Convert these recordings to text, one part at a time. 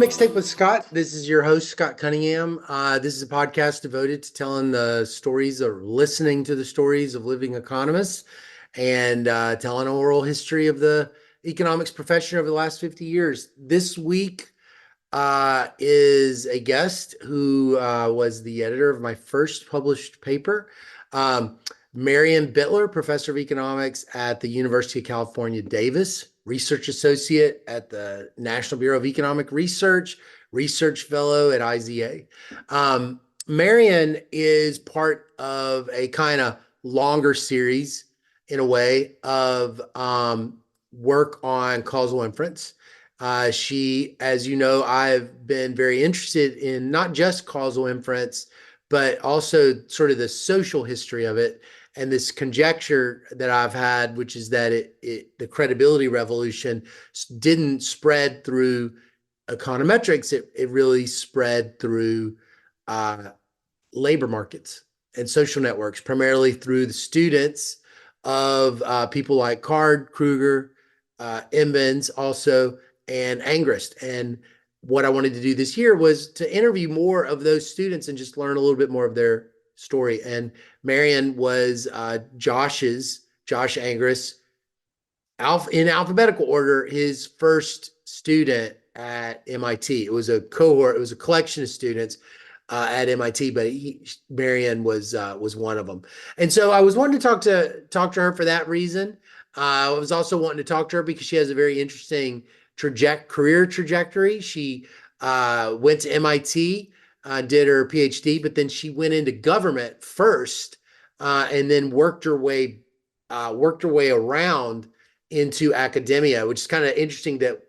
Mixtape with Scott. This is your host, Scott Cunningham. This is a podcast devoted to telling the stories or listening to the stories of living economists and telling an oral history of the economics profession over the last 50 years. This week is a guest who was the editor of my first published paper, Marianne Bitler, professor of economics at the University of California, Davis, research associate at the National Bureau of Economic Research, research fellow at IZA. Marianne is part of a kind of longer series, in a way, of work on causal inference. She, as you know, I've been very interested in not just causal inference, but also sort of the social history of it. And this conjecture that I've had, which is that the credibility revolution didn't spread through econometrics. It really spread through labor markets and social networks, primarily through the students of people like Card, Kruger, Emmons also, and Angrist. And what I wanted to do this year was to interview more of those students and just learn a little bit more of their story. And Marianne was Josh Angrist, in alphabetical order, his first student at MIT. It was a cohort, it was a collection of students at MIT, but Marianne was one of them. And so I was wanting to talk to her for that reason. I was also wanting to talk to her because she has a very interesting career trajectory. She went to MIT, did her PhD, but then she went into government first, and then worked her way around into academia, which is kind of interesting that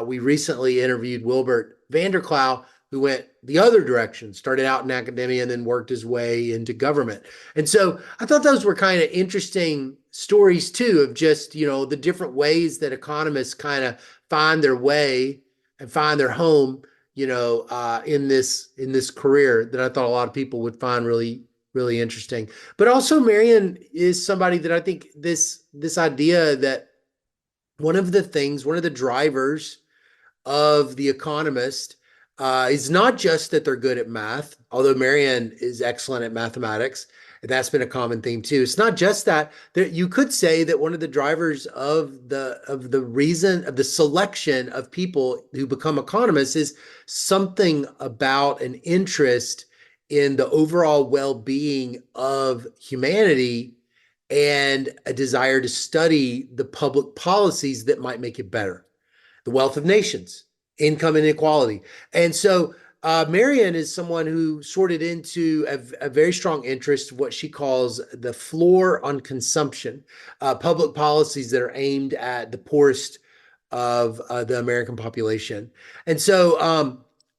we recently interviewed Wilbert Vanderklau, who went the other direction, started out in academia and then worked his way into government. And so I thought those were kind of interesting stories too, of just, the different ways that economists kind of find their way and find their home, in this career that I thought a lot of people would find really, really interesting. But also Marianne is somebody that I think this idea that one of the drivers of the Economist is not just that they're good at math, although Marianne is excellent at mathematics. And that's been a common theme too. It's not just that you could say that one of the drivers of the reason of the selection of people who become economists is something about an interest in the overall well-being of humanity and a desire to study the public policies that might make it better. The wealth of nations, income inequality. And so Marianne is someone who sorted into a very strong interest, what she calls the floor on consumption, public policies that are aimed at the poorest of the American population. And so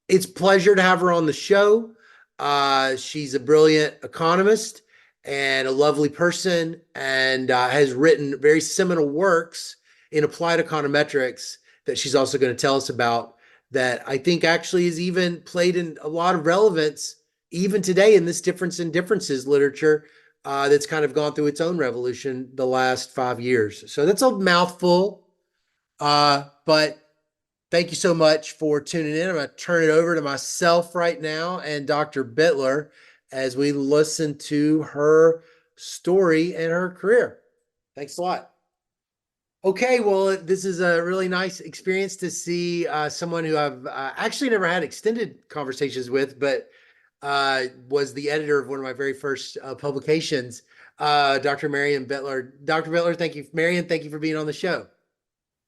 it's a pleasure to have her on the show. She's a brilliant economist and a lovely person, and has written very seminal works in applied econometrics that she's also going to tell us about, that I think actually has even played in a lot of relevance even today in this difference in differences literature that's kind of gone through its own revolution the last 5 years. So that's a mouthful, but thank you so much for tuning in. I'm going to turn it over to myself right now and Dr. Bitler as we listen to her story and her career. Thanks a lot. Okay, well, this is a really nice experience to see someone who I've actually never had extended conversations with, but was the editor of one of my very first publications, Dr. Marianne Bitler. Dr. Bitler, thank you. Marianne, thank you for being on the show.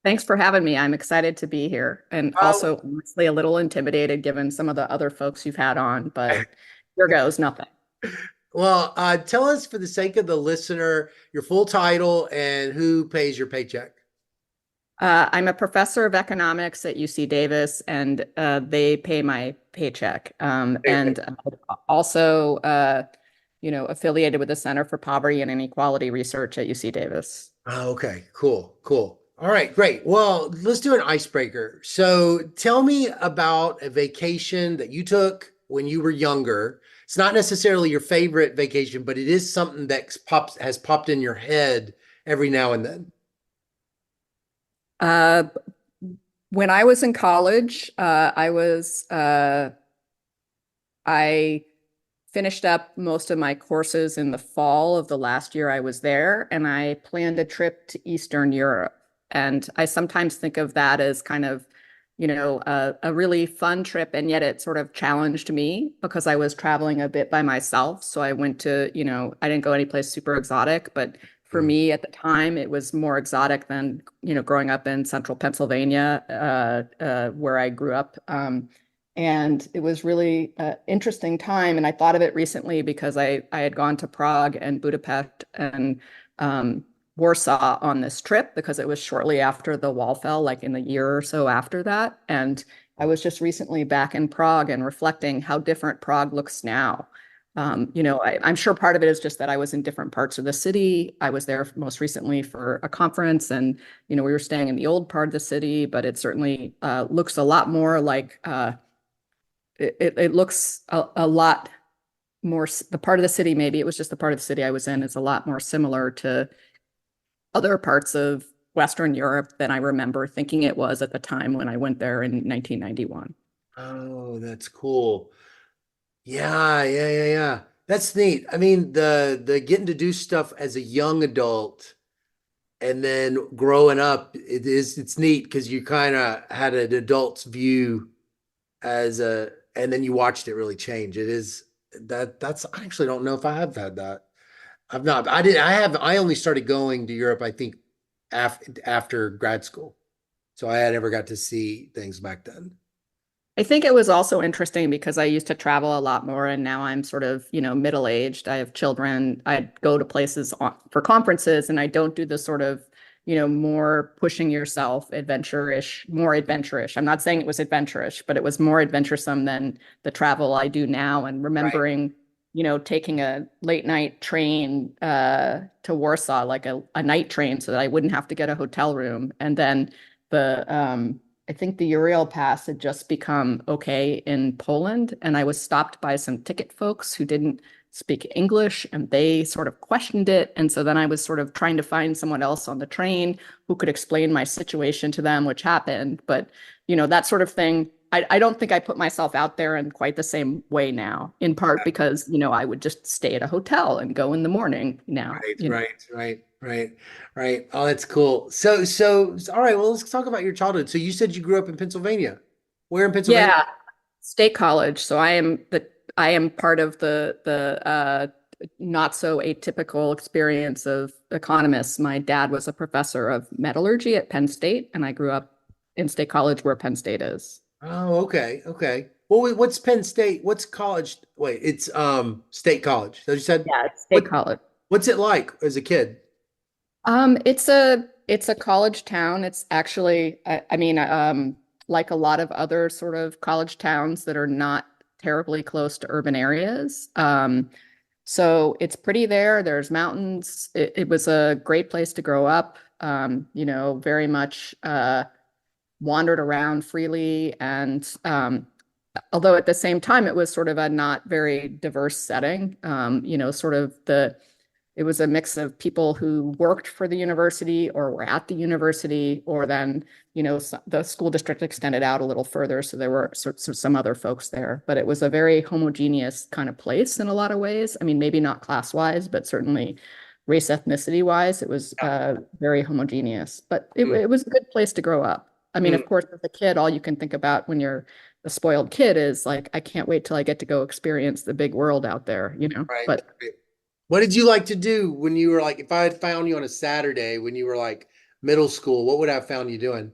Thanks for having me. I'm excited to be here, and also honestly a little intimidated given some of the other folks you've had on, but here goes nothing. Well, tell us, for the sake of the listener, your full title and who pays your paycheck. I'm a professor of economics at UC Davis, and they pay my paycheck. And also, affiliated with the Center for Poverty and Inequality Research at UC Davis. Oh, okay, cool. All right, great. Well, let's do an icebreaker. So tell me about a vacation that you took when you were younger. It's not necessarily your favorite vacation, but it is something that has popped in your head every now and then. When I was in college, I finished up most of my courses in the fall of the last year I was there, and I planned a trip to Eastern Europe. And I sometimes think of that as kind of, a really fun trip, and yet it sort of challenged me because I was traveling a bit by myself. So I went to, I didn't go anyplace super exotic, but for Mm. me at the time, it was more exotic than, growing up in central Pennsylvania, where I grew up. And it was really interesting time. And I thought of it recently because I had gone to Prague and Budapest and Warsaw on this trip because it was shortly after the wall fell, like in the year or so after that. And I was just recently back in Prague and reflecting how different Prague looks now. I'm sure part of it is just that I was in different parts of the city. I was there most recently for a conference, and we were staying in the old part of the city, but it certainly looks a lot more like it looks a lot more, the part of the city, maybe it was just the part of the city I was in, is a lot more similar to other parts of Western Europe than I remember thinking it was at the time when I went there in 1991. Oh, that's cool. Yeah, yeah, yeah, yeah. That's neat. I mean, the getting to do stuff as a young adult and then growing up, it's neat because you kind of had an adult's view as a, and then you watched it really change. It is that's I actually don't know if I have had that. I've not. I did. I have. I only started going to Europe, I think, after grad school. So I had never got to see things back then. I think it was also interesting because I used to travel a lot more, and now I'm sort of, middle-aged. I have children. I go to places for conferences, and I don't do the sort of, more pushing yourself, more adventurous. I'm not saying it was adventurous, but it was more adventuresome than the travel I do now. And Right. remembering, taking a late night train to Warsaw, like a night train, so that I wouldn't have to get a hotel room. And then the I think the Uriel Pass had just become okay in Poland, and I was stopped by some ticket folks who didn't speak English, and they sort of questioned it. And so then I was sort of trying to find someone else on the train who could explain my situation to them, which happened. But, that sort of thing, I don't think I put myself out there in quite the same way now, in part because, I would just stay at a hotel and go in the morning now, Right, right, right, right, right. Oh, that's cool. All right. Well, let's talk about your childhood. So you said you grew up in Pennsylvania. Where in Pennsylvania? Yeah, state college. So I am part of the not so atypical experience of economists. My dad was a professor of metallurgy at Penn State, and I grew up in State College where Penn State is. Oh, okay, okay. Well, wait, what's Penn State? What's college? Wait, it's State College. So you said Yeah, it's State what? College. What's it like as a kid? It's a college town. It's actually, I mean, like a lot of other sort of college towns that are not terribly close to urban areas. So it's pretty there. There's mountains. It was a great place to grow up. Very much wandered around freely, and although at the same time it was sort of a not very diverse setting. Sort of it was a mix of people who worked for the university or were at the university, or then, the school district extended out a little further. So there were sorts of some other folks there, but it was a very homogeneous kind of place in a lot of ways. I mean, maybe not class wise, but certainly race ethnicity wise, it was Yeah. very homogeneous, but it, Mm, it was a good place to grow up. I mean, mm, of course, as a kid, all you can think about when you're a spoiled kid is like, I can't wait till I get to go experience the big world out there. right, But right. What did you like to do when you were like, if I had found you on a Saturday when you were like middle school, what would I have found you doing?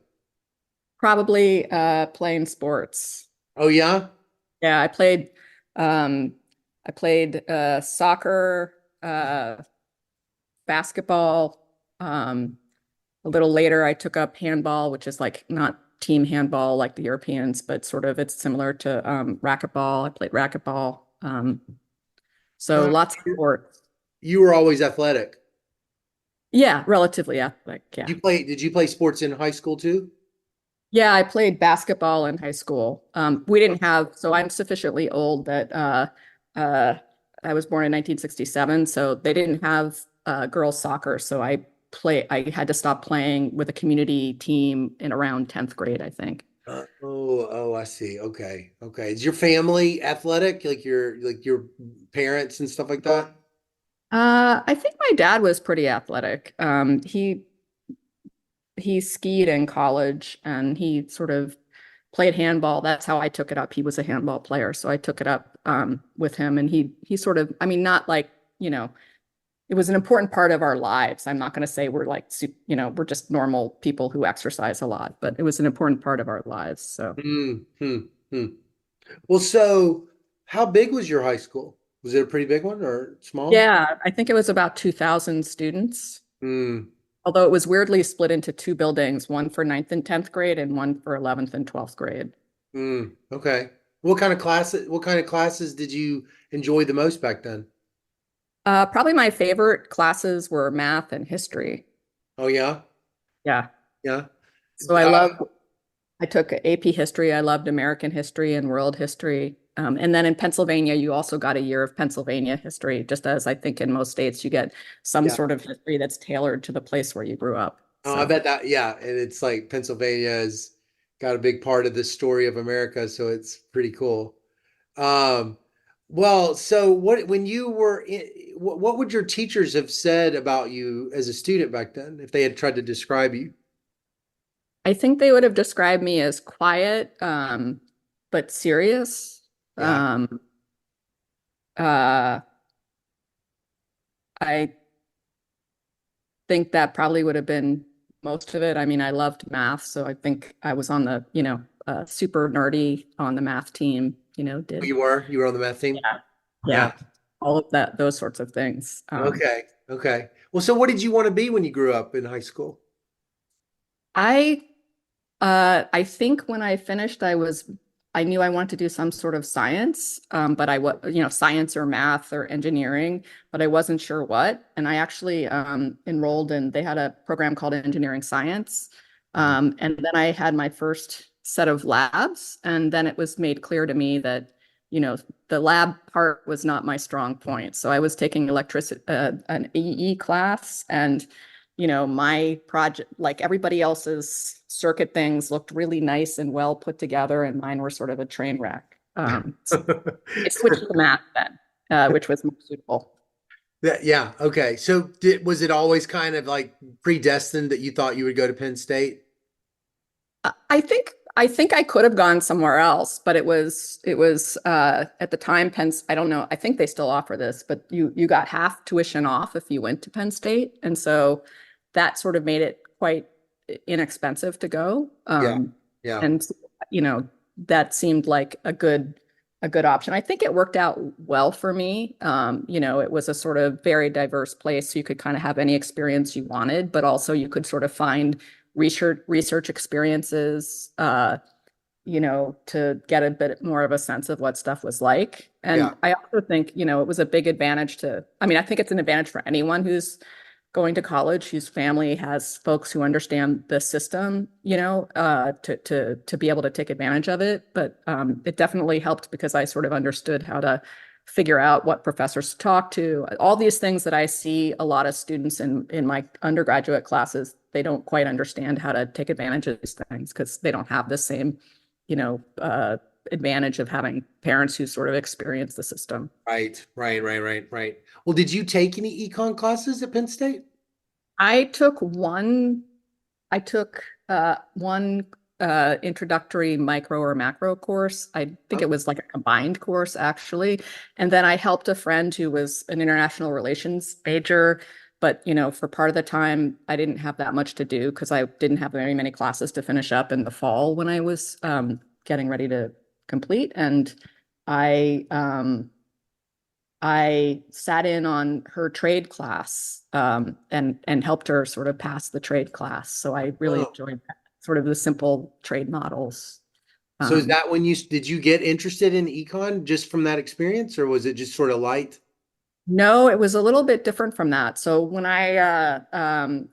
probably playing sports. Oh yeah? Yeah, um I played soccer, basketball. A little later I took up handball, which is like not team handball like the Europeans, but sort of it's similar to racquetball. I played racquetball. So Uh, lots of sports. you were always athletic. Yeah, relatively athletic. Did Yeah. you play sports in high school too? Yeah, I played basketball in high school. We didn't have, so I'm sufficiently old that uh, I was born in 1967, so they didn't have girls soccer. So I I had to stop playing with a community team in around 10th grade, I think. I see. Okay. Okay. Is your family athletic? Like your parents and stuff like that? I think my dad was pretty athletic. He skied in college and he sort of played handball. That's how I took it up. He was a handball player, so I took it up with him, and he sort of, I mean, not like, it was an important part of our lives. I'm not going to say we're like, we're just normal people who exercise a lot, but it was an important part of our lives. So, Hmm. Hmm. Hmm. Well, so how big was your high school? Was it a pretty big one or small? yeah, I think it was about 2,000 students, Hmm. although it was weirdly split into two buildings, one for ninth and 10th grade and one for 11th and 12th grade. Hmm. Okay. What kind of classes did you enjoy the most back then? Probably my favorite classes were math and history. Oh yeah. Yeah. Yeah. So I took AP history. I loved American history and world history. And then in Pennsylvania, you also got a year of Pennsylvania history, just as I think in most states, you get some Yeah. sort of history that's tailored to the place where you grew up. Oh, I So bet that, yeah. And it's like Pennsylvania has got a big part of the story of America, so it's pretty cool. Um, well, so when you were what would your teachers have said about you as a student back then if they had tried to describe you? I think they would have described me as quiet, but serious. Yeah. Um, uh, I think that probably would have been most of it. I mean, I loved math, so I think I was on the, super nerdy on the math team, Oh, did, you were on the math team? yeah, Yeah. yeah, all of that, those sorts of things. Okay. Okay. Well, so what did you want to be when you grew up in high school? I I think when I finished, I knew I wanted to do some sort of science, but science or math or engineering, but I wasn't sure what. And I actually enrolled in, they had a program called engineering science. Mhm. And then I had my first set of labs, and then it was made clear to me that, the lab part was not my strong point. So I was taking an AE class, and my project, like everybody else's circuit things, looked really nice and well put together, and mine were sort of a train wreck. So I switched to math then, which was more suitable. Yeah. Okay. So was it always kind of like predestined that you thought you would go to Penn State? I think I could have gone somewhere else, but it was at the time I don't know, I think they still offer this, but you got half tuition off if you went to Penn State. And so that sort of made it quite inexpensive to go. Yeah. Yeah. And you know, that seemed like a good option. I think it worked out well for me. It was a sort of very diverse place. So you could kind of have any experience you wanted, but also you could sort of find research experiences, to get a bit more of a sense of what stuff was like. Yeah. And I also think, it was a big advantage I mean, I think it's an advantage for anyone who's going to college, whose family has folks who understand the system, to be able to take advantage of it. But it definitely helped because I sort of understood how to figure out what professors to talk to. All these things that I see a lot of students in my undergraduate classes, they don't quite understand how to take advantage of these things because they don't have the same, advantage of having parents who sort of experience the system. Right. Right. Right. Right. Right. Well, did you take any econ classes at Penn State? I took one one introductory micro or macro course. I think Huh? it was like a combined course actually. And then I helped a friend who was an international relations major. But, for part of the time, I didn't have that much to do because I didn't have very many classes to finish up in the fall when I was getting ready to complete. And I I sat in on her trade class, and helped her sort of pass the trade class. So I really Oh. enjoyed that, sort of the simple trade models. So is Um, that when did you get interested in econ just from that experience, or was it just sort of light? no, it was a little bit different from that. So when I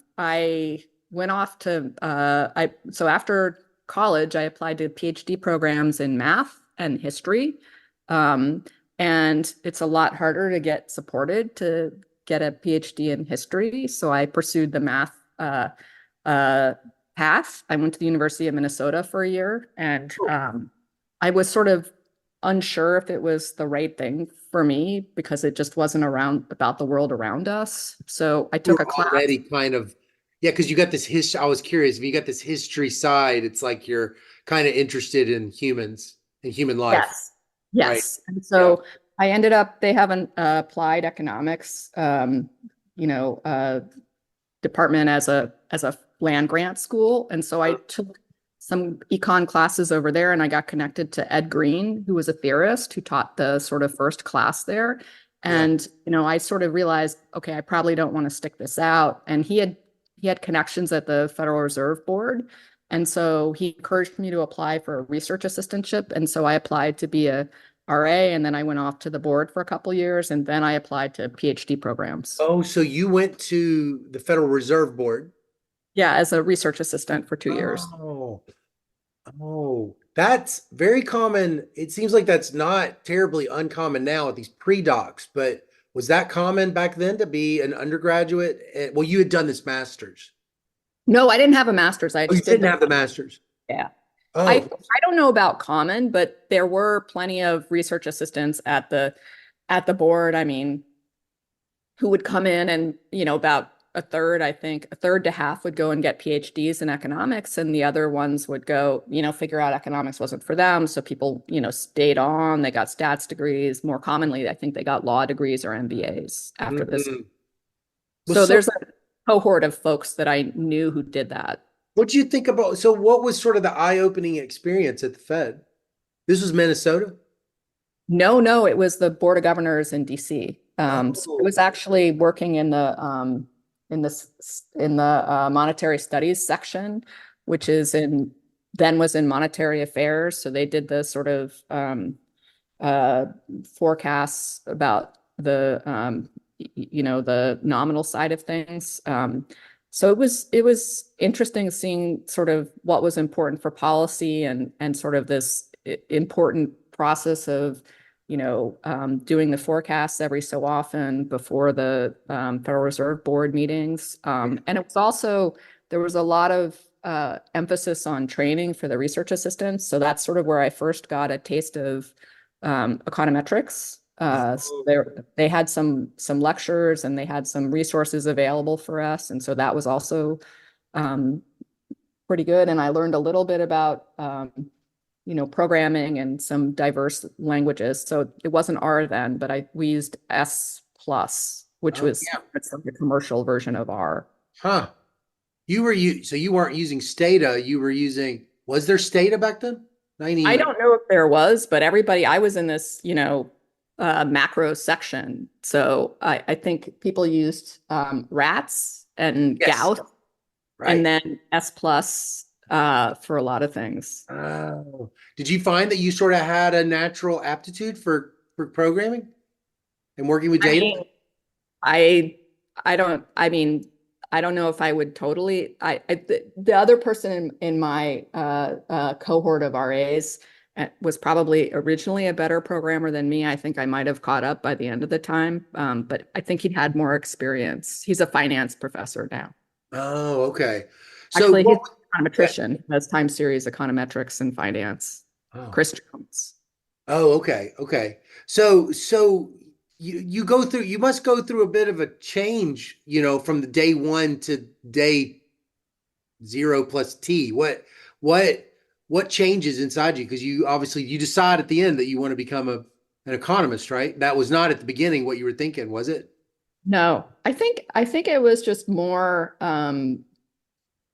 went off to I so after college, I applied to PhD programs in math and history. Um, and it's a lot harder to get supported to get a PhD in history. So I pursued the math uh, path. I went to the University of Minnesota for a year, and I was sort of unsure if it was the right thing for me because it just wasn't around about the world around us. So I You took were a class. already kind of, yeah, because you got this history. I was curious if you got this history side, it's like you're kind of interested in humans and human life, Yes. right? Yes. And Yeah. so I ended up, they have an applied economics, you know, department as a land grant school. And so I took some econ classes over there and I got connected to Ed Green, who was a theorist who taught the sort of first class there. Yeah. And, you know, I sort of realized, okay, I probably don't want to stick this out. And he had connections at the Federal Reserve Board. And so he encouraged me to apply for a research assistantship. And so I applied to be a RA, and then I went off to the board for a couple years, and then I applied to PhD programs. Oh, so you went to the Federal Reserve Board. Yeah, as a research assistant for 2 years. Oh, oh, that's very common. It seems like that's not terribly uncommon now with these pre-docs, but was that common back then to be an undergraduate? Well, you had done this master's. No, I didn't have a master's. I Oh, you just did didn't the, have the master's. yeah. Oh, I don't know about common, but there were plenty of research assistants at the board. I mean, who would come in and, you know, about a third, I think, a third to half would go and get PhDs in economics, and the other ones would go, you know, figure out economics wasn't for them. So people, you know, stayed on, they got stats degrees. More commonly, I think they got law degrees or MBAs after this. mhm. Well, So so there's a cohort of folks that I knew who did that. what do you think about? So, what was sort of the eye-opening experience at the Fed? This was Minnesota. No, no, it was the Board of Governors in DC. So I Oh, was actually working in the monetary studies section, which is in then was in monetary affairs. So they did the sort of uh, forecasts about the you know, the nominal side of things. So it was interesting seeing sort of what was important for policy and sort of this important process of, you know, doing the forecasts every so often before the Federal Reserve Board meetings. And it was also, there was a lot of emphasis on training for the research assistants. So that's sort of where I first got a taste of econometrics. So oh, they had some lectures and they had some resources available for us, and so that was also um, pretty good. And I learned a little bit about you know, programming and some diverse languages. So it wasn't R then, but we used S plus, which oh, was yeah. it's like a commercial version of R. Huh. So you weren't using Stata, you were using, was there Stata back then? I 90. don't know if there was, but everybody, I was in this, you know, macro section. So I think people used rats and Yes. Gauss and Right. then S plus for a lot of things. Oh. Did you find that you sort of had a natural aptitude for programming and working with I data? mean, I I don't I mean I don't know if I would totally the other person in my cohort of RAs was probably originally a better programmer than me. I think I might have caught up by the end of the time, but I think he'd had more experience. He's a finance professor now. Oh, okay. So Actually, he's what? an econometrician. He does time series econometrics and finance. Oh. Chris Jones. Oh, okay. Okay. So you go through, you must go through a bit of a change, from the day one to day zero plus T. What what changes inside you? Because you obviously you decide at the end that you want to become an economist, right? That was not at the beginning what you were thinking, was it? No, I think it was just more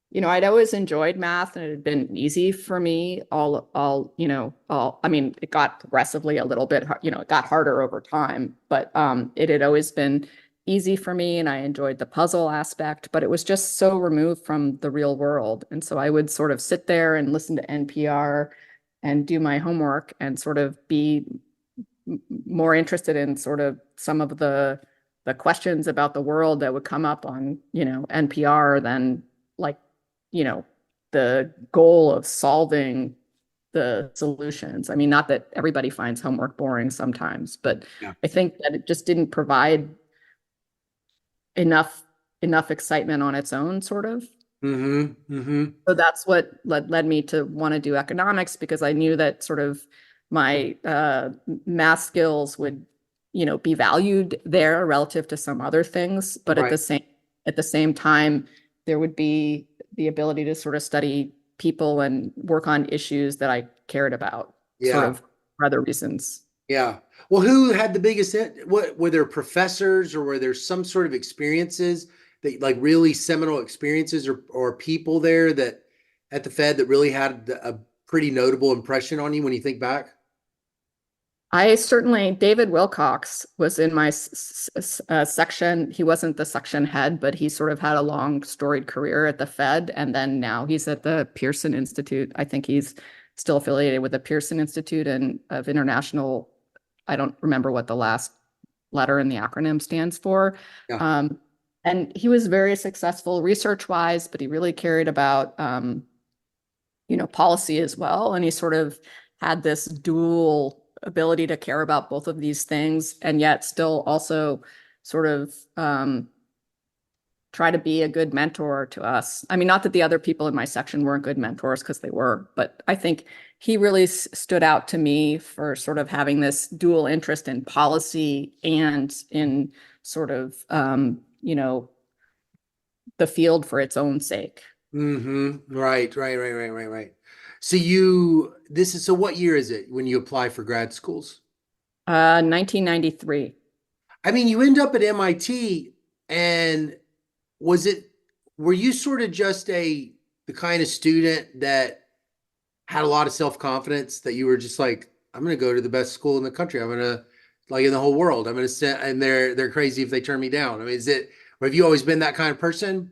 you know, I'd always enjoyed math and it had been easy for me you know, I mean, it got progressively a little bit, you know, it got harder over time, but it had always been easy for me and I enjoyed the puzzle aspect, but it was just so removed from the real world. And so I would sort of sit there and listen to NPR and do my homework and sort of be more interested in sort of some of the questions about the world that would come up on, you know, NPR than like, you know, the goal of solving the solutions. I mean, not that everybody finds homework boring sometimes, but Yeah. I think that it just didn't provide enough excitement on its own, sort of. Mm-hmm. Mm-hmm. So that's what led me to want to do economics, because I knew that sort of my math skills would, be valued there relative to some other things. But Right. at the same time, there would be the ability to sort of study people and work on issues that I cared about, sort Yeah. of for other reasons. Yeah. Well, who had the biggest, what were there professors or were there some sort of experiences that like really seminal experiences or people there that at the Fed that really had a pretty notable impression on you when you think back? David Wilcox was in my section. He wasn't the section head, but he sort of had a long storied career at the Fed. And then now he's at the Pearson Institute. I think he's still affiliated with the Pearson Institute and of International. I don't remember what the last letter in the acronym stands for. Yeah. Um, and he was very successful research wise, but he really cared about, policy as well. And he sort of had this dual ability to care about both of these things and yet still also sort of try to be a good mentor to us. I mean, not that the other people in my section weren't good mentors, because they were, but I think he really stood out to me for sort of having this dual interest in policy and in sort of, the field for its own sake. Mm-hmm. Right. So so what year is it when you apply for grad schools? 1993. I mean, you end up at MIT and was it, were you sort of just the kind of student that had a lot of self-confidence that you were just like, I'm going to go to the best school in the country. I'm going to like in the whole world. I'm going to sit and they're crazy if they turn me down. I mean, or have you always been that kind of person?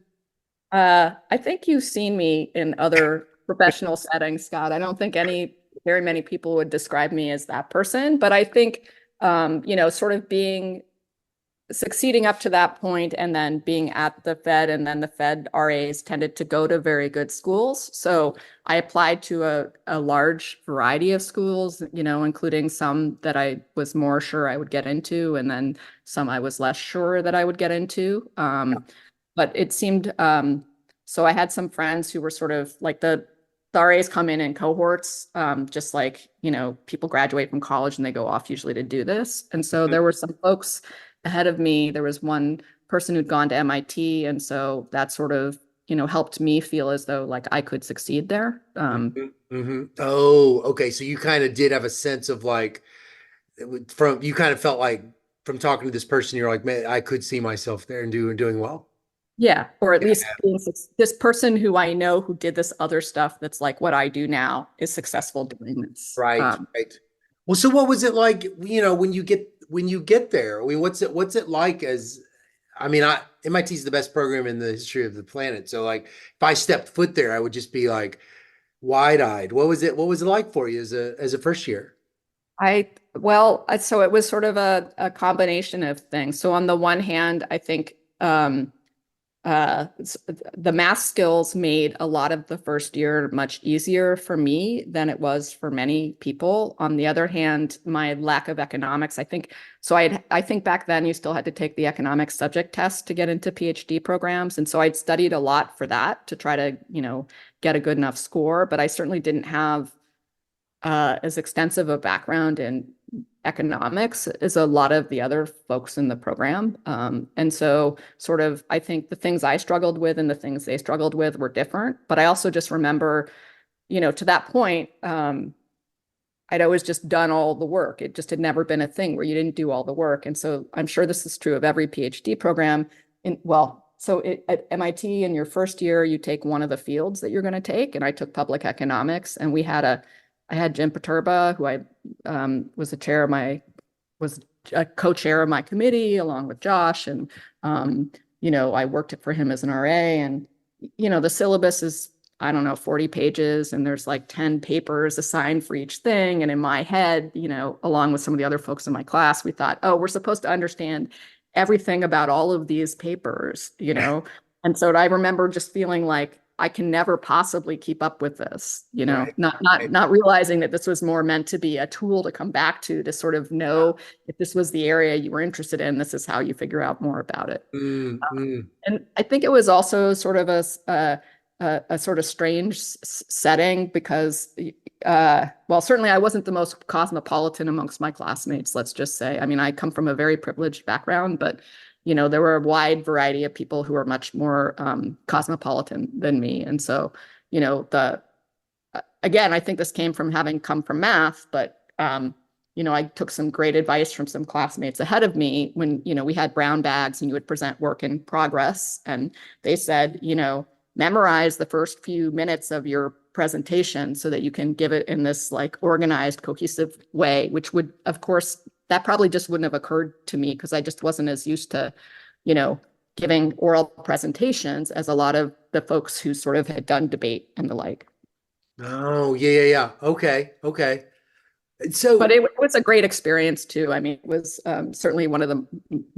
I think you've seen me in other professional settings, Scott. I don't think very many people would describe me as that person, but I think, sort of succeeding up to that point and then being at the Fed, and then the Fed RAs tended to go to very good schools. So I applied to a large variety of schools, including some that I was more sure I would get into, and then some I was less sure that I would get into. But it seemed, so I had some friends who were sort of like the RAs come in cohorts, just like, people graduate from college and they go off usually to do this. And so there were some folks ahead of me. There was one person who'd gone to MIT. And so that sort of, helped me feel as though like I could succeed there. Oh, okay. So you kind of did have a sense of like, you kind of felt like from talking to this person, you're like, man, I could see myself there and doing well. Yeah, or at Yeah. least this person who I know who did this other stuff that's like what I do now is successful doing this. Right, right. Well, so what was it like, when you get there? I mean, what's it like as I mean, MIT is the best program in the history of the planet. So like if I stepped foot there, I would just be like wide-eyed. What was it like for you as a first year? So it was sort of a combination of things. So on the one hand, I think the math skills made a lot of the first year much easier for me than it was for many people. On the other hand, my lack of economics, I think, so I think back then you still had to take the economics subject test to get into PhD programs. And so I'd studied a lot for that to try to, get a good enough score, but I certainly didn't have as extensive a background in economics as a lot of the other folks in the program. And so sort of, I think the things I struggled with and the things they struggled with were different. But I also just remember, to that point, I'd always just done all the work. It just had never been a thing where you didn't do all the work. And so I'm sure this is true of every PhD program. At MIT in your first year, you take one of the fields that you're going to take. And I took public economics, and I had Jim Paterba, who I was a co-chair of my committee along with Josh. And, I worked for him as an RA, and, the syllabus is, I don't know, 40 pages, and there's like 10 papers assigned for each thing. And in my head, along with some of the other folks in my class, we thought, oh, we're supposed to understand everything about all of these papers. And so I remember just feeling like I can never possibly keep up with this, Right. Right. not realizing that this was more meant to be a tool to come back to sort of know if this was the area you were interested in, this is how you figure out more about it. Mm, mm. And I think it was also sort of a sort of strange setting because, well, certainly I wasn't the most cosmopolitan amongst my classmates, let's just say. I mean, I come from a very privileged background, but, there were a wide variety of people who are much more cosmopolitan than me. And so, again, I think this came from having come from math, but I took some great advice from some classmates ahead of me when, we had brown bags and you would present work in progress. And they said, memorize the first few minutes of your presentation so that you can give it in this like organized, cohesive way, which would, of course, that probably just wouldn't have occurred to me because I just wasn't as used to, you know, giving oral presentations as a lot of the folks who sort of had done debate and the like. Oh, yeah, yeah, yeah. Okay, okay. But So, it was a great experience too. I mean, it was certainly one of the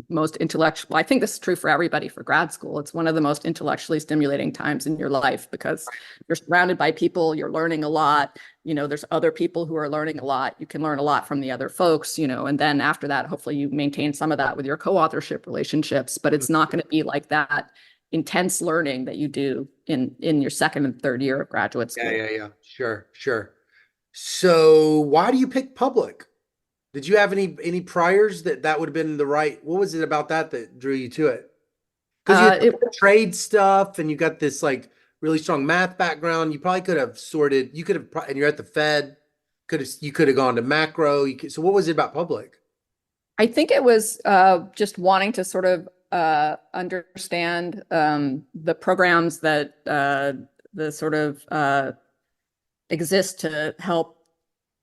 most intellectual. I think this is true for everybody for grad school. It's one of the most intellectually stimulating times in your life because you're surrounded by people, you're learning a lot. There's other people who are learning a lot. You can learn a lot from the other folks, and then after that, hopefully you maintain some of that with your co-authorship relationships, but it's not going to be like that intense learning that you do in your second and third year of graduate yeah, school. yeah, yeah. Sure, sure. So, why do you pick public? Did you have any priors that would have been the right? What was it about that drew you to it? Because you Uh, had it trade stuff and you got this like really strong math background. You probably could have sorted. You could have, and you're at the Fed. You could have gone to macro. So, what was it about public? I think it was just wanting to sort of understand the programs that the sort of exist to help,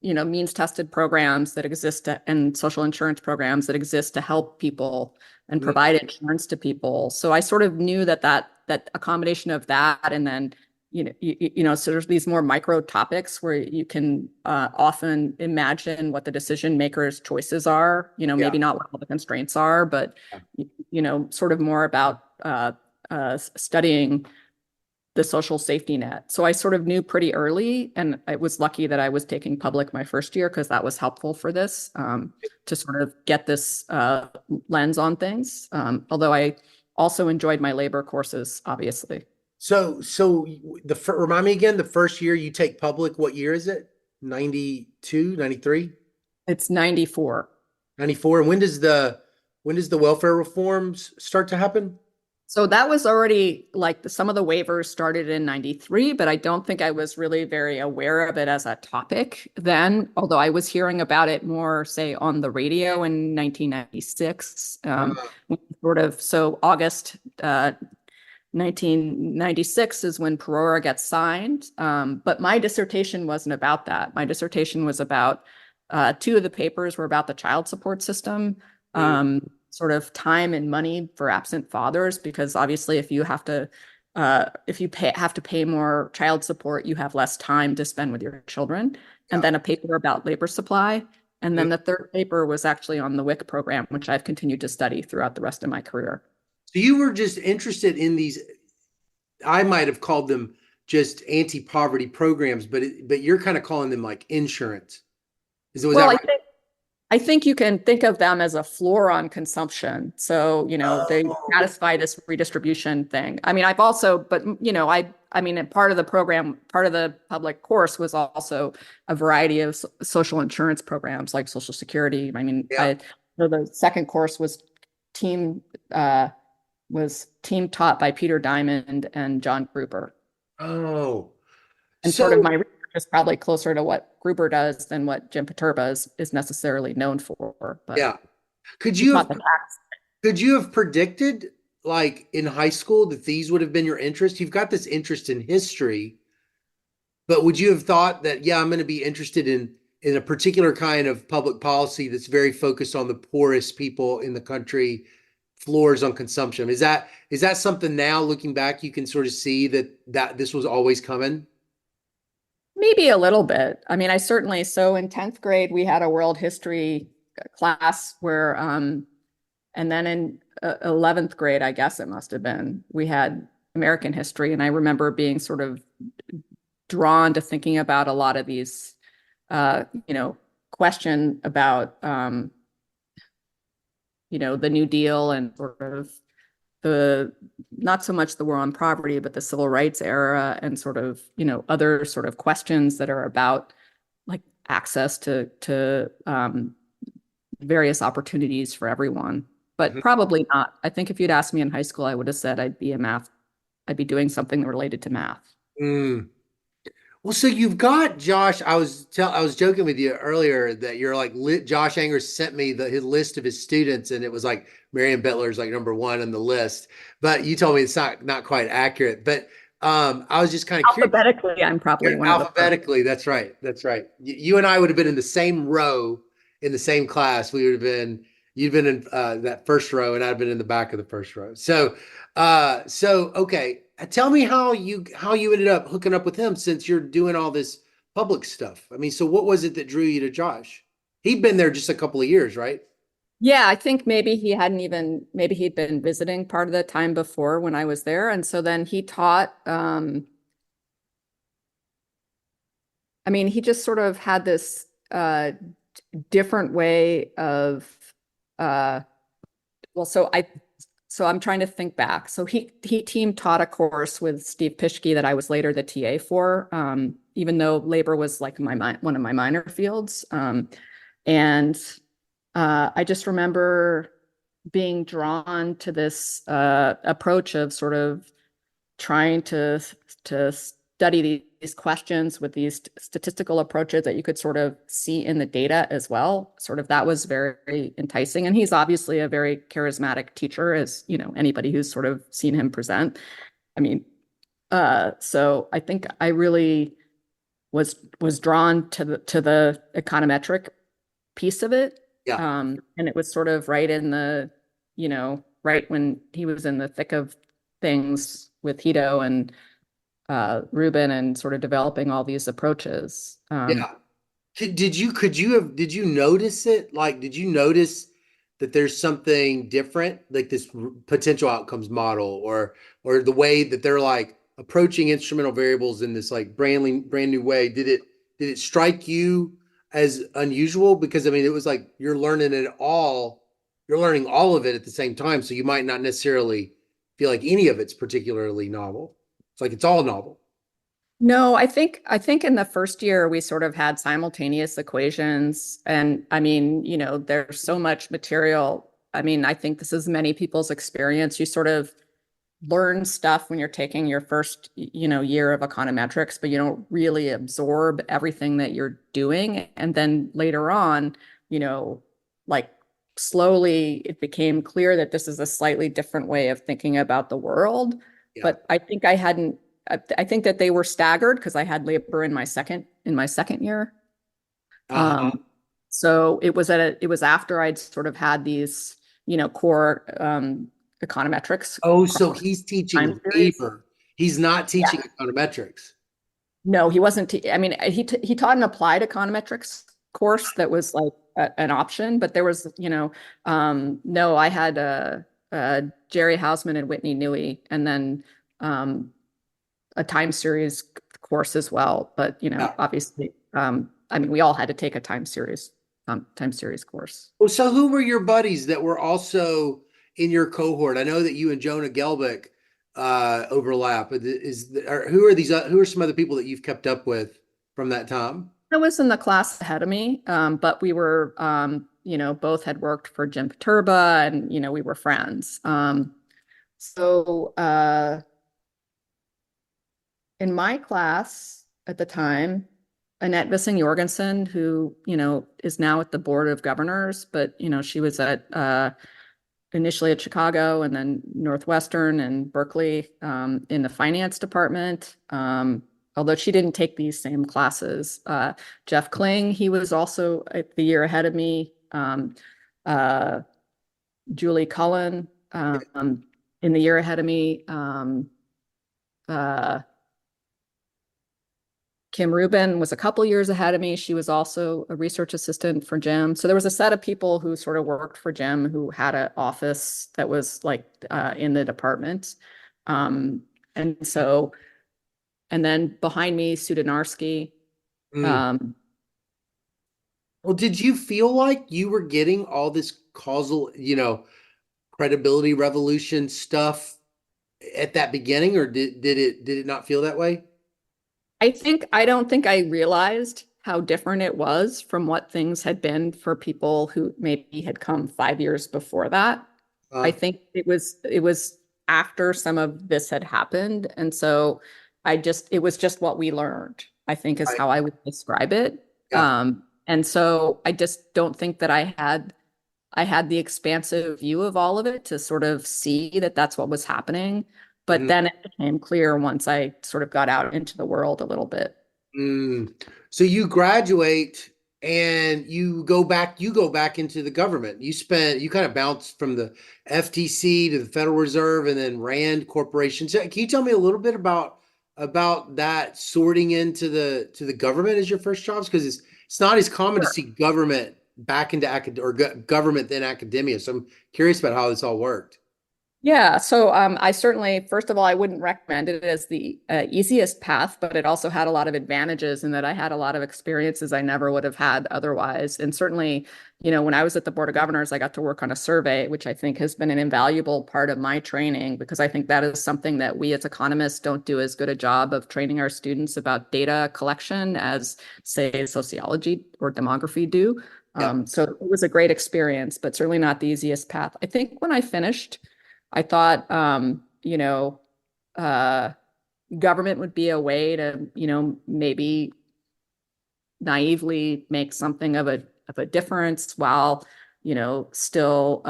means tested programs that exist and social insurance programs that exist to help people and Mm, provide insurance to people. So I sort of knew that a combination of that and then so there's these more micro topics where you can often imagine what the decision makers' choices are. yeah. Maybe not what all the constraints are, but sort of more about studying the social safety net. So I sort of knew pretty early, and I was lucky that I was taking public my first year because that was helpful for this to sort of get this lens on things. Although I also enjoyed my labor courses, obviously. So remind me again, the first year you take public, what year is it? 92, 93, It's 94. 94. And when does the welfare reforms start to happen? So that was already like some of the waivers started in 93, but I don't think I was really very aware of it as a topic then, although I was hearing about it more, say, on the radio in 1996. Uh, So August 1996 is when Perora gets signed. But my dissertation wasn't about that. My dissertation was about two of the papers were about the child support system. mm, Sort of time and money for absent fathers, because obviously if you have to have to pay more child support, you have less time to spend with your children. And yeah. then a paper about labor supply. And Mm. then the third paper was actually on the WIC program, which I've continued to study throughout the rest of my career. So you were just interested in these, I might have called them just anti-poverty programs, but you're kind of calling them like insurance. Was Well, that I right? think I think you can think of them as a floor on consumption. So, they Oh, satisfy this redistribution thing. I mean, I've also, but I mean, part of the program, part of the public course was also a variety of social insurance programs like Social Security. I mean, yeah. so the second course team, uh, was team taught by Peter Diamond and John Gruber. Oh, And sort of so my research is probably closer to what Gruber does than what Jim Paterba is necessarily known for, but yeah. Could he you taught have the tax. could you have predicted like in high school that these would have been your interest? You've got this interest in history, but would you have thought that, yeah, I'm going to be interested in a particular kind of public policy that's very focused on the poorest people in the country, floors on consumption? Is that something now looking back you can sort of see that this was always coming? Maybe a little bit. I mean, I certainly, so in 10th grade, we had a world history class and then in 11th grade, I guess it must have been, we had American history. And I remember being sort of drawn to thinking about a lot of these, question about, the New Deal and sort of the, not so much the war on poverty, but the civil rights era and sort of, other sort of questions that are about like access to various opportunities for everyone. But Mhm. probably not. I think if you'd asked me in high school, I would have said I'd be doing something related to math. Mm. Well, so you've got Josh. I was joking with you earlier that you're like Josh Angers sent me his list of his students, and it was like Marianne Bitler's like number one on the list. But you told me it's not quite accurate. But I was just kind of curious. Alphabetically, I'm probably Yeah, one of the first. alphabetically, that's right. That's right. You and I would have been in the same row in the same class. We would have been, you'd been in that first row, and I'd been in the back of the first row. So okay. Tell me how you ended up hooking up with him since you're doing all this public stuff. I mean, so what was it that drew you to Josh? He'd been there just a couple of years, right? Yeah, I think maybe he'd been visiting part of the time before when I was there. And so then he taught, I mean, he just sort of had this different way of uh well, so I'm trying to think back. So he team taught a course with Steve Pischke that I was later the TA for, even though labor was like one of my minor fields. And I just remember being drawn to this approach of sort of trying to study these questions with these statistical approaches that you could sort of see in the data as well. Sort of that was very enticing. And he's obviously a very charismatic teacher, as anybody who's sort of seen him present. I mean, so I think I really was drawn to the econometric piece of it. Yeah. And it was sort of right in right when he was in the thick of things with Hito and Ruben and sort of developing all these approaches. Yeah. Did you notice it? Like, did you notice that there's something different, like this potential outcomes model, or the way that they're like approaching instrumental variables in this like brand new way? Did it strike you as unusual? Because I mean, it was like you're learning all of it at the same time, so you might not necessarily feel like any of it's particularly novel. It's like it's all novel. No, I think in the first year we sort of had simultaneous equations. And I mean, there's so much material. I mean, I think this is many people's experience. You sort of learn stuff when you're taking your first, year of econometrics, but you don't really absorb everything that you're doing. And then later on, like slowly it became clear that this is a slightly different way of thinking about the world. Yeah. But I think I think that they were staggered because I had labor in my second year. Uh-huh. Um, so it was after I'd sort of had these, core econometrics Oh, so across he's time teaching series. labor. He's not Yeah. teaching econometrics. No, he wasn't. I mean, he taught an applied econometrics course that was like an option, but there was, no, I had Jerry Hausman and Whitney Newey, and then um, a time series course as well. But Yeah. obviously, I mean, we all had to take a time series course. Well, so who were your buddies that were also in your cohort? I know that you and Jonah Gelbick overlap. Who are who are some other people that you've kept up with from that time? I was in the class ahead of me, but we were, both had worked for Jim Turba, and we were friends. So in my class at the time, Annette Vissing Jorgensen, who is now at the Board of Governors, but she was at initially at Chicago and then Northwestern and Berkeley in the finance department. Although she didn't take these same classes. Jeff Kling, he was also the year ahead of me. Uh, Julie Cullen in the year ahead of me. Uh, Kim Rubin was a couple years ahead of me. She was also a research assistant for Jim. So there was a set of people who sort of worked for Jim who had an office that was like in the department. Um, And so, and then behind me, Sudanarski. Mm. Um, Well, did you feel like you were getting all this causal, credibility revolution stuff at that beginning, or did it not feel that way? I don't think I realized how different it was from what things had been for people who maybe had come 5 years before that. I Uh, think it was after some of this had happened. And so it was just what we learned, I think is I, how I would describe it. yeah. And so I just don't think that I had the expansive view of all of it to sort of see that that's what was happening. But Mhm. then it became clear once I sort of got out into the world a little bit. Mm. So you graduate and you go back into the government. You kind of bounced from the FTC to the Federal Reserve and then Rand Corporation. So can you tell me a little bit about that sorting into the government as your first jobs? Because it's not as common to Sure. see government back into government then academia. So I'm curious about how this all worked. Yeah, so I certainly, first of all, I wouldn't recommend it as the easiest path, but it also had a lot of advantages in that I had a lot of experiences I never would have had otherwise. And certainly, when I was at the Board of Governors, I got to work on a survey, which I think has been an invaluable part of my training because I think that is something that we as economists don't do as good a job of training our students about data collection as, say, sociology or demography do. Yeah. So it was a great experience, but certainly not the easiest path. I think when I finished, I thought, uh, government would be a way to, maybe naively make something of a difference while, still,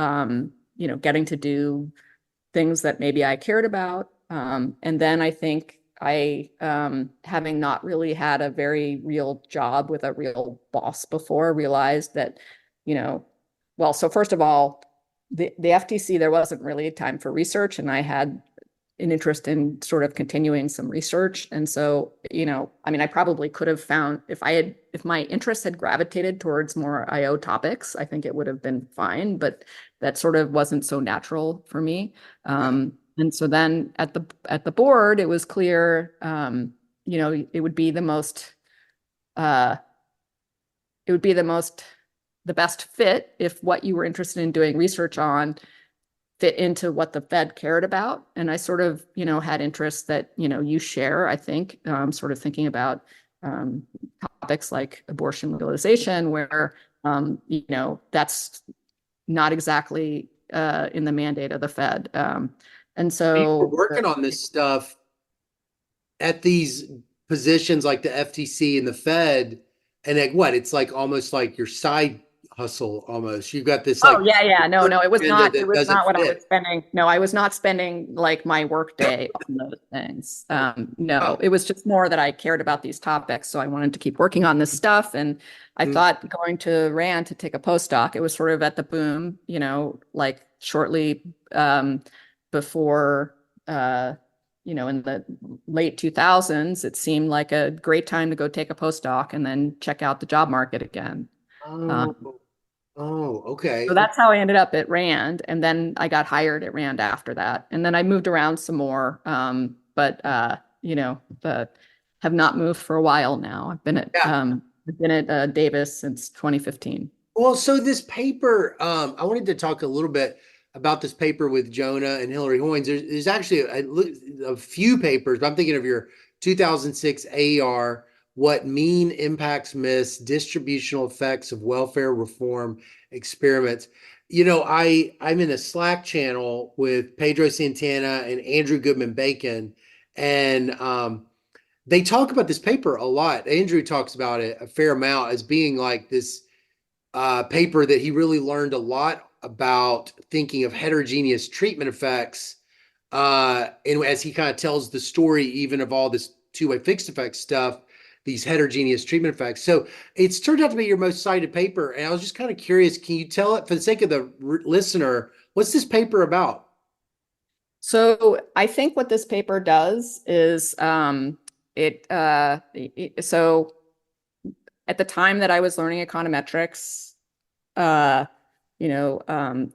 getting to do things that maybe I cared about. And then I think having not really had a very real job with a real boss before, realized that, you know, well, so first of all, the FTC, there wasn't really a time for research, and I had an interest in sort of continuing some research. And so, I mean, I probably could have found if my interest had gravitated towards more IO topics, I think it would have been fine, but that sort of wasn't so natural for me. Yeah. And so then at the board, it was clear, it would be uh, it would be the best fit if what you were interested in doing research on fit into what the Fed cared about. And I sort of, had interests that, you share, I think, sort of thinking about um, topics like abortion legalization, where, that's not exactly in the mandate of the Fed. And You were so, working on this stuff at these positions like the FTC and the Fed, and like what? It's like almost like your side hustle almost. You've got this oh like yeah, yeah. No, no, agenda it that was doesn't not what I was fit. spending. No, I was not spending like my work day on those things. No, Oh. it was just more that I cared about these topics. So I wanted to keep working on this stuff. And I Mm. thought going to Rand to take a postdoc, it was sort of at the boom, like shortly before in the late 2000s, it seemed like a great time to go take a postdoc and then check out the job market again. Oh, Um, oh, okay. so that's how I ended up at Rand. And then I got hired at Rand after that. And then I moved around some more. But have not moved for a while now. Yeah. I've been at Davis since 2015. Well, so this paper, I wanted to talk a little bit about this paper with Jonah and Hillary Hoynes. There's actually a few papers, but I'm thinking of your 2006 AR, What Mean Impacts Miss, Distributional Effects of Welfare Reform Experiments. I'm in a Slack channel with Pedro Santana and Andrew Goodman Bacon, and they talk about this paper a lot. Andrew talks about it a fair amount as being like this paper that he really learned a lot about thinking of heterogeneous treatment effects. And as he kind of tells the story, even of all this two-way fixed effect stuff, these heterogeneous treatment effects. So it's turned out to be your most cited paper. And I was just kind of curious, can you tell it for the sake of the listener, what's this paper about? So I think what this paper does is so at the time that I was learning econometrics, a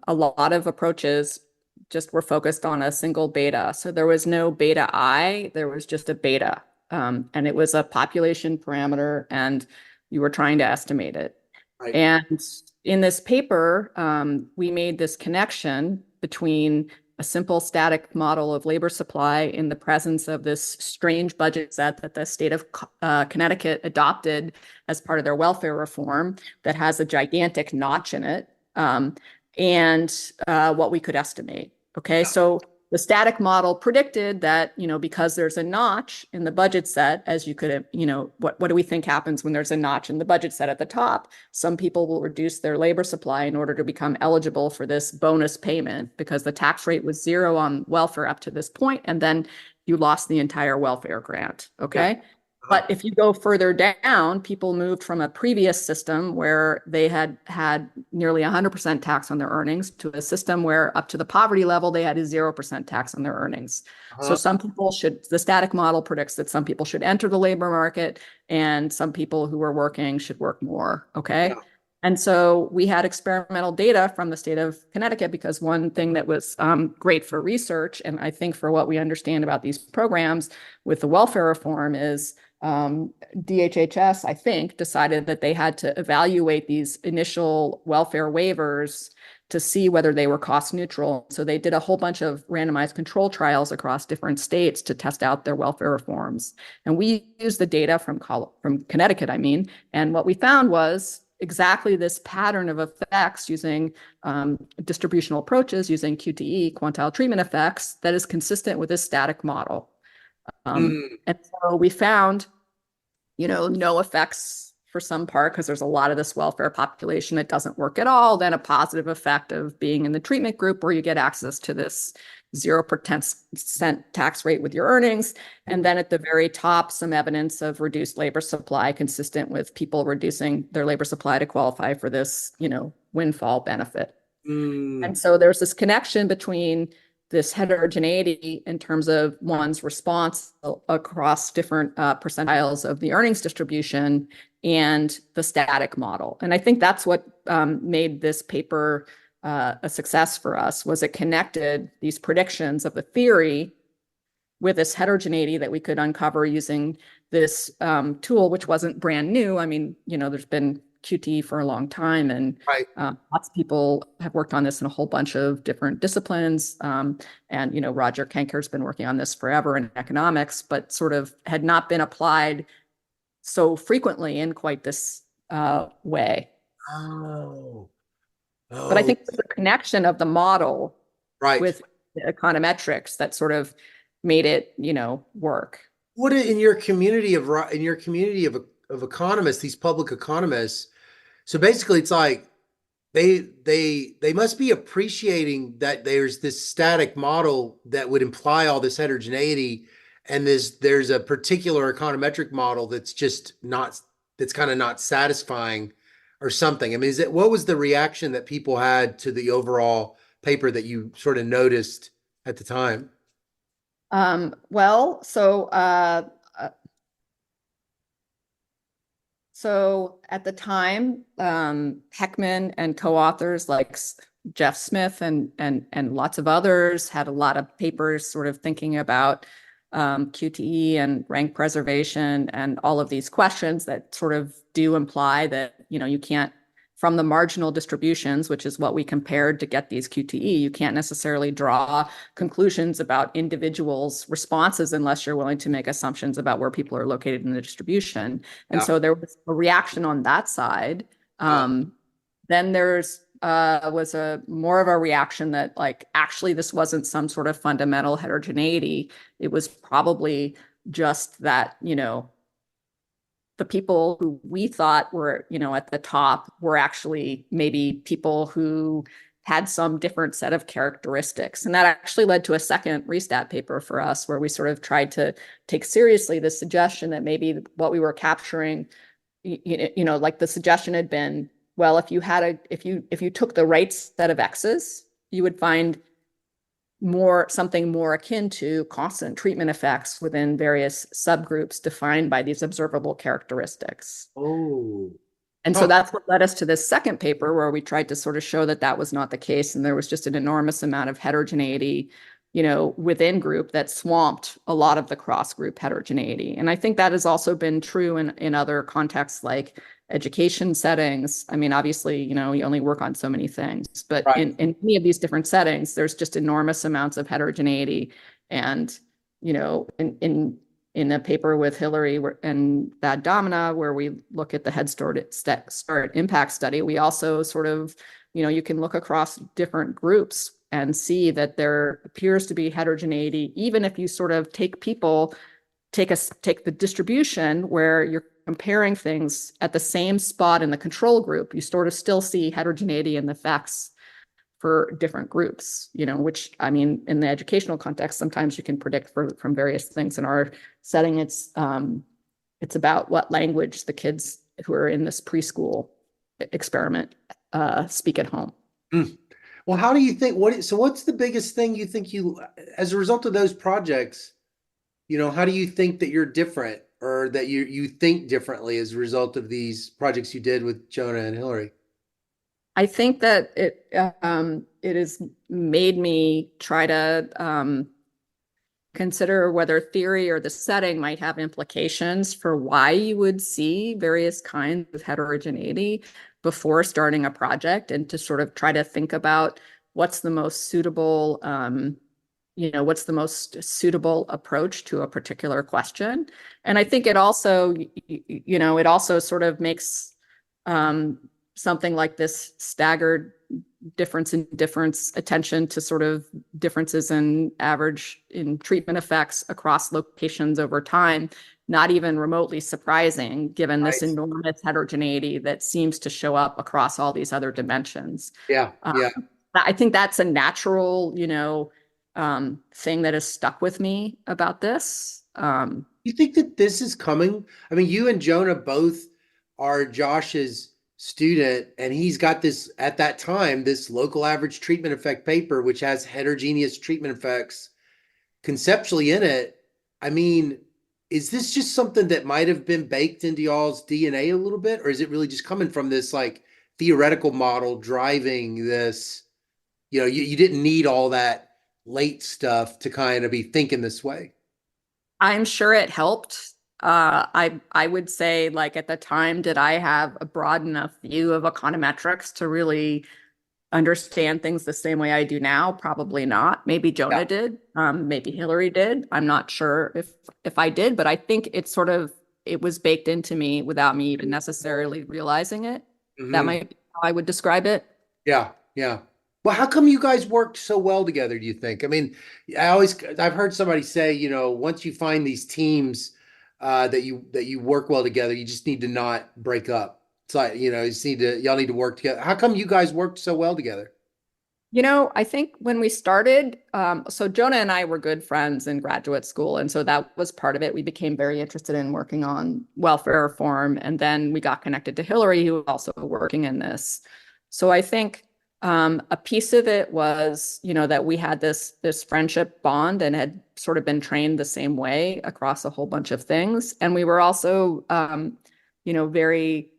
lot of approaches just were focused on a single beta. So there was no beta I, there was just a beta. And it was a population parameter, and you were trying to estimate it. Right. And in this paper, we made this connection between a simple static model of labor supply in the presence of this strange budget set that the state of Connecticut adopted as part of their welfare reform that has a gigantic notch in it, and what we could estimate. Okay, so the static model predicted that, because there's a notch in the budget set, as you could, what do we think happens when there's a notch in the budget set at the top? Some people will reduce their labor supply in order to become eligible for this bonus payment because the tax rate was 0 on welfare up to this point, and then you lost the entire welfare grant. Okay. Yeah. But if you go further down, people moved from a previous system where they had nearly 100% tax on their earnings to a system where up to the poverty level, they had a 0% tax on their earnings. So the static model predicts that some people should enter the labor market and some people who are working should work more. Okay. Yeah. And so we had experimental data from the state of Connecticut because one thing that was great for research, and I think for what we understand about these programs with the welfare reform is DHHS, I think, decided that they had to evaluate these initial welfare waivers to see whether they were cost neutral. So they did a whole bunch of randomized control trials across different states to test out their welfare reforms. And we used the data from Connecticut, and what we found was exactly this pattern of effects using distributional approaches, using QTE, quantile treatment effects, that is consistent with this static model. And so we found, no effects for some part because there's a lot of this welfare population that doesn't work at all. Then a positive effect of being in the treatment group where you get access to this 0% tax rate with your earnings. And then at the very top, some evidence of reduced labor supply consistent with people reducing their labor supply to qualify for this, windfall benefit. And so there's this connection between this heterogeneity in terms of one's response across different percentiles of the earnings distribution and the static model. And I think that's what made this paper a success for us, was it connected these predictions of the theory with this heterogeneity that we could uncover using this tool, which wasn't brand new. There's been QT for a long time, and lots of people have worked on this in a whole bunch of different disciplines. And Roger Kenker's been working on this forever in economics, but sort of had not been applied so frequently in quite this way. Oh. But I think the connection of the model with the econometrics that sort of made it, work. What in your community of economists, these public economists? So basically, it's like they must be appreciating that there's this static model that would imply all this heterogeneity, and there's a particular econometric model that's kind of not satisfying or something. What was the reaction that people had to the overall paper that you sort of noticed at the time? So at the time, Heckman and co-authors like Jeff Smith and lots of others had a lot of papers sort of thinking about QTE and rank preservation and all of these questions that sort of do imply that, you can't, from the marginal distributions, which is what we compared to get these QTE, you can't necessarily draw conclusions about individuals' responses unless you're willing to make assumptions about where people are located in the distribution. And so there was a reaction on that side. Then there's was more of a reaction that actually this wasn't some sort of fundamental heterogeneity. It was probably just that, the people who we thought were, at the top were actually maybe people who had some different set of characteristics. And that actually led to a second restat paper for us, where we sort of tried to take seriously the suggestion that maybe what we were capturing, the suggestion had been, well, if you took the right set of X's, you would find something more akin to constant treatment effects within various subgroups defined by these observable characteristics. Oh, And so Huh. that's what led us to this second paper where we tried to sort of show that that was not the case. And there was just an enormous amount of heterogeneity, within group that swamped a lot of the cross group heterogeneity. And I think that has also been true in other contexts like education settings. I mean, obviously, you only work on so many things, but Right. in many of these different settings, there's just enormous amounts of heterogeneity. And, in a paper with Hillary and Thad Domina, where we look at the Head Start impact study, we also sort of, you can look across different groups and see that there appears to be heterogeneity, even if you sort of take the distribution where you're comparing things at the same spot in the control group, you sort of still see heterogeneity in the effects for different groups, which, I mean, in the educational context, sometimes you can predict from various things. In our setting, it's about what language the kids who are in this preschool experiment speak at home. Mm. Well, how do you think, what's the biggest thing you think as a result of those projects, how do you think that you're different or that you think differently as a result of these projects you did with Jonah and Hillary? I think that it has made me try to consider whether theory or the setting might have implications for why you would see various kinds of heterogeneity before starting a project, and to sort of try to think about what's the most suitable approach to a particular question. And I think it also sort of makes something like this staggered difference attention to sort of differences in average in treatment effects across locations over time not even remotely surprising, given this Right. enormous heterogeneity that seems to show up across all these other dimensions. Yeah. Yeah. I think that's a natural, thing that has stuck with me about this. You think that this is coming? I mean, you and Jonah both are Josh's student, and he's got this at that time, this local average treatment effect paper, which has heterogeneous treatment effects conceptually in it. I mean, is this just something that might have been baked into y'all's DNA a little bit, or is it really just coming from this like theoretical model driving this? You didn't need all that late stuff to kind of be thinking this way. I'm sure it helped. I would say, like, at the time, did I have a broad enough view of econometrics to really understand things the same way I do now? Probably not. Maybe Yeah. Jonah did. Maybe Hillary did. I'm not sure if I did, but I think it was baked into me without me even necessarily realizing it. That Hmm. might be how I would describe it. Yeah. Yeah. Well, how come you guys worked so well together, do you think? I mean, I've heard somebody say, once you find these teams that you work well together, you just need to not break up. It's like, y'all need to work together. How come you guys worked so well together? I think when we started, so Jonah and I were good friends in graduate school. And so that was part of it. We became very interested in working on welfare reform. And then we got connected to Hillary, who was also working in this. So I think a piece of it was, that we had this friendship bond and had sort of been trained the same way across a whole bunch of things. And we were also, very,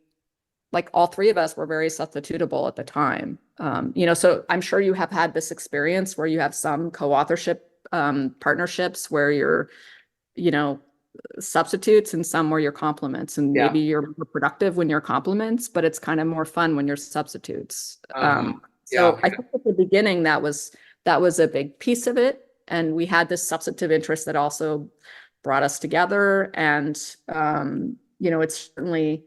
like, all three of us were very substitutable at the time. So I'm sure you have had this experience where you have some co-authorship partnerships where you're, you know, substitutes, and some where you're complements. And Yeah. maybe you're more productive when you're complements, but it's kind of more fun when you're substitutes. Uh-huh. Yeah. So I think at the beginning that was a big piece of it. And we had this substantive interest that also brought us together. And it's certainly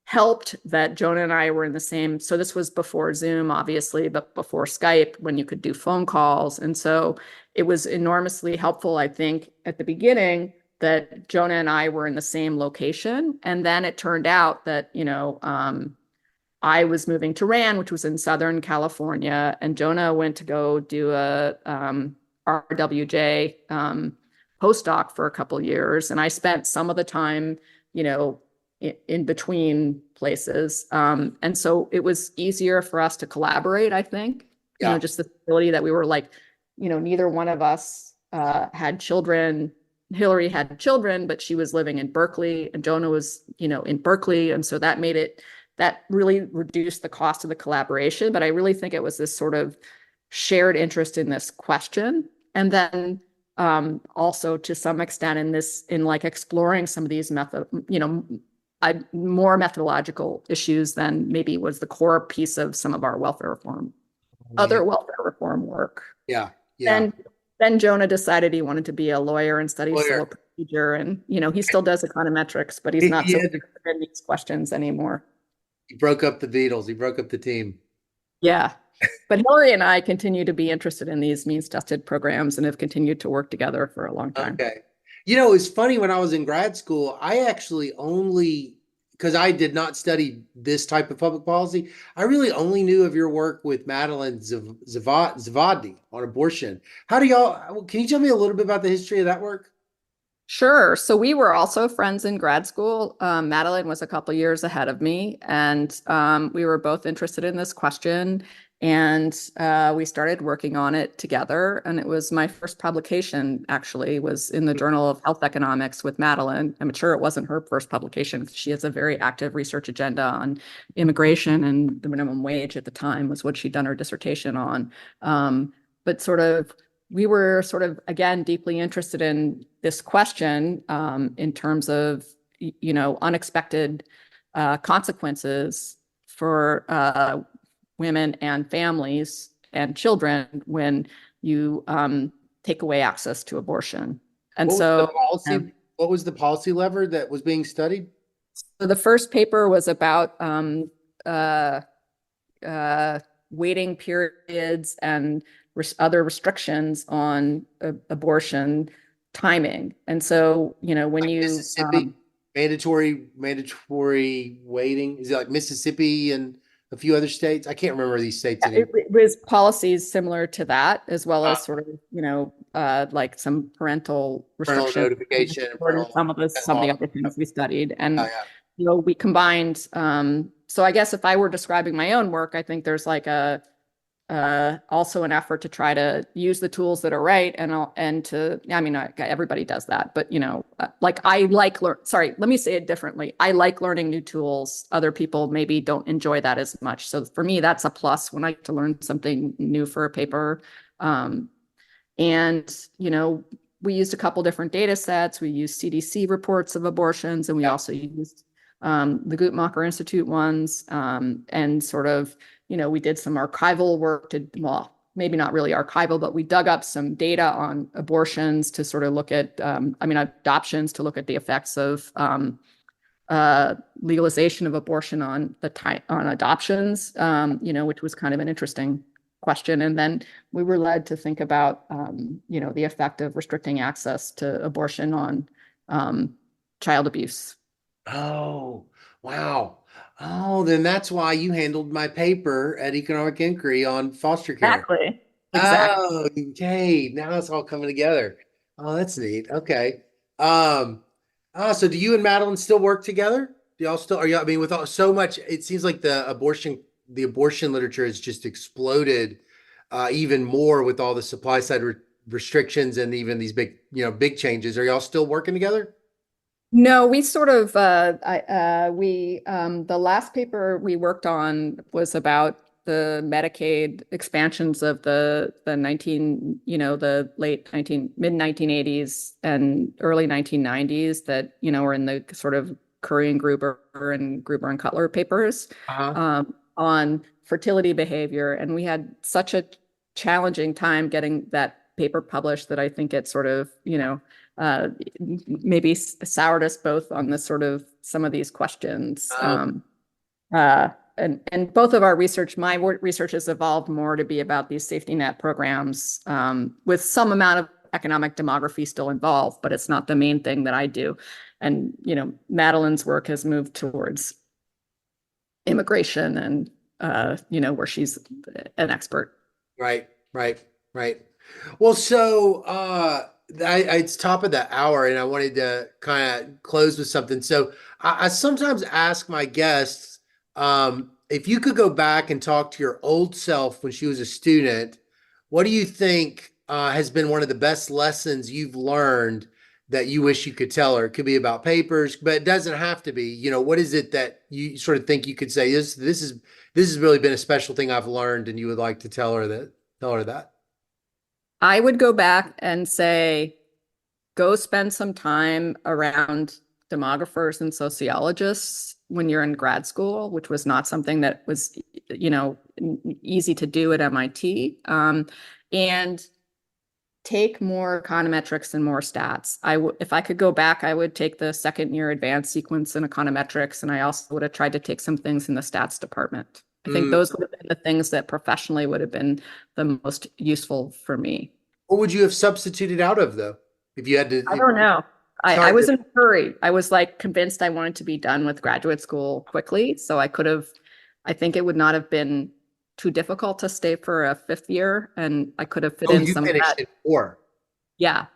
helped that Jonah and I were in the same. So this was before Zoom, obviously, but before Skype, when you could do phone calls. And so it was enormously helpful, I think, at the beginning that Jonah and I were in the same location. And then it turned out that, I was moving to Rand, which was in Southern California, and Jonah went to go do a RWJ postdoc for a couple of years. And I spent some of the time, in between places. And so it was easier for us to collaborate, I think, Yeah. just the ability that we were like, neither one of us had children. Hillary had children, but she was living in Berkeley, and Jonah was, in Berkeley. And so that that really reduced the cost of the collaboration. But I really think it was this sort of shared interest in this question. And then also to some extent in like exploring some of these more methodological issues than maybe was the core piece of some of our Oh, man. other welfare reform work. Yeah. Yeah. Then then Jonah decided he wanted to be a lawyer and study civil Lawyer. procedure. And, he still does econometrics, but he's not He so had to, interested in these questions anymore. he broke up the Beatles. He broke up the team. Yeah. But Hillary and I continue to be interested in these means tested programs and have continued to work together for a long time. Okay. It's funny when I was in grad school, I actually only, because I did not study this type of public policy, I really only knew of your work with Madeline Zavadny on abortion. Can you tell me a little bit about the history of that work? Sure. So we were also friends in grad school. Madeline was a couple years ahead of me, and we were both interested in this question. And we started working on it together. And it was my first publication, actually, was in the Journal of Health Economics with Madeline. I'm sure it wasn't her first publication. She has a very active research agenda on immigration, and the minimum wage at the time was what she'd done her dissertation on. But we were again deeply interested in this question in terms of unexpected consequences for women and families and children when you take away access to abortion. And What was the so, policy? What was the policy lever that was being studied? so the first paper was about uh, waiting periods and other restrictions on abortion timing. And so, when Like you Mississippi, mandatory waiting. Is it like Mississippi and a few other states? I can't remember these states anymore. it was policies similar to that, as well Uh, as like some parental Parental restrictions, notification and parental some of the law. other things we studied. Yeah, And, yeah. we combined, so I guess if I were describing my own work, I think there's like also an effort to try to use the tools that are right and to, I mean, everybody does that, but like sorry, let me say it differently. I like learning new tools. Other people maybe don't enjoy that as much. So for me, that's a plus when I get to learn something new for a paper. And, we used a couple different data sets. We used CDC reports of abortions, and we Yeah. also used the Guttmacher Institute ones, and we did some archival work well, maybe not really archival, but we dug up some data on abortions to sort of look at, adoptions to look at the effects of legalization of abortion on on adoptions, which was kind of an interesting question. And then we were led to think about, the effect of restricting access to abortion on child abuse. Oh, wow. Oh, then that's why you handled my paper at Economic Inquiry on foster care. Exactly. Exactly. Oh, okay. Now it's all coming together. Oh, that's neat. Okay. Um, so do you and Madeline still work together? Do y'all still, I mean, with so much, it seems like the abortion literature has just exploded, even more with all the supply side restrictions and even these big changes. Are y'all still working together? No, we sort of the last paper we worked on was about the Medicaid expansions of the late 19 mid 1980s and early 1990s that were in the sort of Curry and Gruber and Cutler papers Uh-huh. on fertility behavior, and we had such a challenging time getting that paper published that I think it sort of maybe soured us both on this sort of some of these questions. Oh, And both of our research, my research has evolved more to be about these safety net programs, with some amount of economic demography still involved, but it's not the main thing that I do. And Madeline's work has moved towards immigration and where she's an expert. right, right, right. Well, so it's top of the hour, and I wanted to kind of close with something. So I sometimes ask my guests, if you could go back and talk to your old self when she was a student, what do you think has been one of the best lessons you've learned that you wish you could tell her? It could be about papers, but it doesn't have to be. What is it that you sort of think you could say, this has really been a special thing I've learned, and you would like to tell her that? I would go back and say, go spend some time around demographers and sociologists when you're in grad school, which was not something that was, easy to do at MIT. And take more econometrics and more stats. If I could go back, I would take the second year advanced sequence in econometrics, and I also would have tried to take some things in the stats department. I think Mm. those would have been the things that professionally would have been the most useful for me. What would you have substituted out of though? If you had to, I don't know. it's I hard was to, in a hurry. I was like convinced I wanted to be done with graduate school quickly. So I think it would not have been too difficult to stay for a fifth year, and I could have fit oh, in you some of finished that. in 4. Yeah.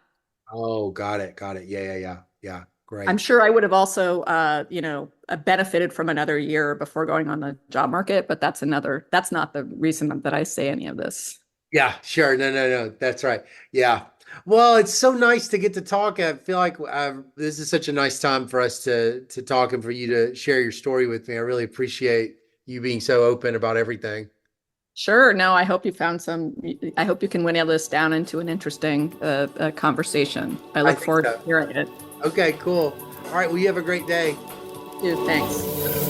Oh, got it. Got it. Yeah, yeah, yeah. Yeah. I'm Great. sure I would have also, benefited from another year before going on the job market, but that's not the reason that I say any of this. Yeah, sure. No, no, no. That's right. Yeah. Well, it's so nice to get to talk. I feel like this is such a nice time for us to talk and for you to share your story with me. I really appreciate you being so open about everything. Sure. No, I hope you can winnow this down into an interesting conversation. I I look think forward to so. hearing it. Okay, cool. All right. Well, you have a great day. Dude, thanks.